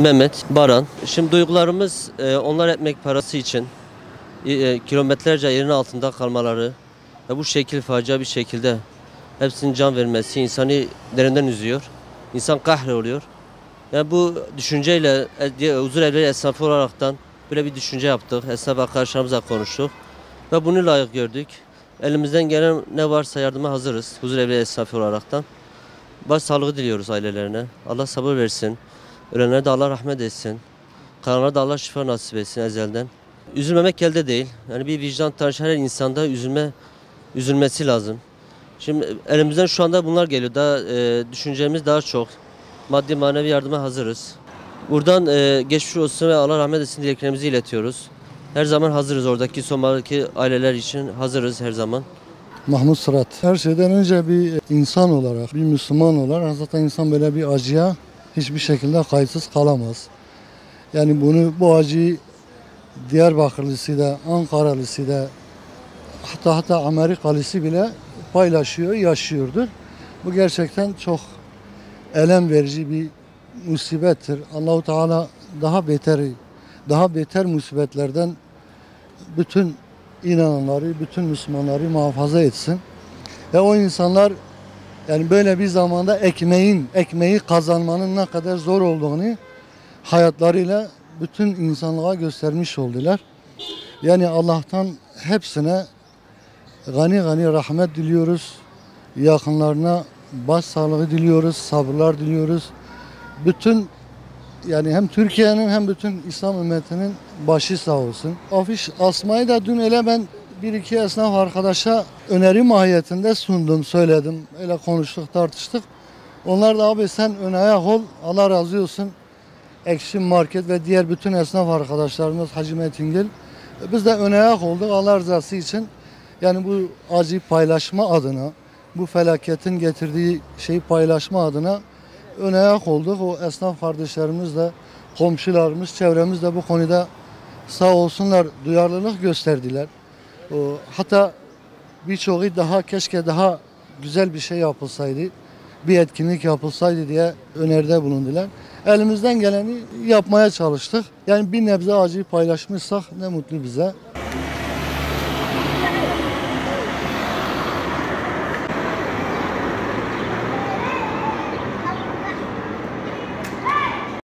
Mehmet, Baran. Şimdi duygularımız onlar ekmek parası için kilometrelerce yerin altında kalmaları ve bu şekil facia bir şekilde hepsinin can vermesi insanı derinden üzüyor. İnsan kahroluyor. Yani bu düşünceyle huzur evleri esnafı olaraktan böyle bir düşünce yaptık. Esnaf arkadaşlarımızla konuştuk ve bunu layık gördük. Elimizden gelen ne varsa yardıma hazırız huzur evleri esnafı olaraktan. Başsağlığı diliyoruz ailelerine. Allah sabır versin. Ölenlere de Allah rahmet etsin. Kalanlara da Allah şifa nasip etsin ezelden. Üzülmemek elde değil. Yani bir vicdan taşıyan her insanda üzülmesi lazım. Şimdi elimizden şu anda bunlar geliyor. Daha düşüncemiz daha çok. Maddi manevi yardıma hazırız. Buradan geçmiş olsun ve Allah rahmet etsin dileklerimizi iletiyoruz. Her zaman hazırız, oradaki Somali'deki aileler için hazırız her zaman. Mahmut Sırat. Her şeyden önce bir insan olarak, bir Müslüman olarak zaten insan böyle bir acıya hiçbir şekilde kayıtsız kalamaz. Yani bu acıyı Diyarbakırlısı da, Ankaralısı da, hatta Amerikalısı bile paylaşıyor, yaşıyordur. Bu gerçekten çok elem verici bir musibettir. Allahu Teala daha beter musibetlerden bütün inananları, bütün Müslümanları muhafaza etsin. Ve o insanlar yani böyle bir zamanda ekmeği kazanmanın ne kadar zor olduğunu hayatlarıyla bütün insanlığa göstermiş oldular. Yani Allah'tan hepsine gani gani rahmet diliyoruz. Yakınlarına başsağlığı diliyoruz, sabırlar diliyoruz. Bütün yani hem Türkiye'nin hem bütün İslam ümmetinin başı sağ olsun. Afiş asmayı da dün ben bir iki esnaf arkadaşa öneri mahiyetinde sundum, söyledim. Öyle konuştuk, tartıştık. Onlar da abi sen ön ayak ol, Allah razı olsun. Ekşi Market ve diğer bütün esnaf arkadaşlarımız Hacı Metingil. Biz de ön ayak olduk Allah rızası için. Yani bu acıyı paylaşma adına, bu felaketin getirdiği şeyi paylaşma adına ön ayak olduk. O esnaf kardeşlerimiz de, komşularımız, çevremiz de bu konuda sağ olsunlar duyarlılık gösterdiler. Hatta birçoğu keşke daha güzel bir şey yapılsaydı, bir etkinlik yapılsaydı diye öneride bulundular. Elimizden geleni yapmaya çalıştık. Yani bir nebze acıyı paylaşmışsak ne mutlu bize.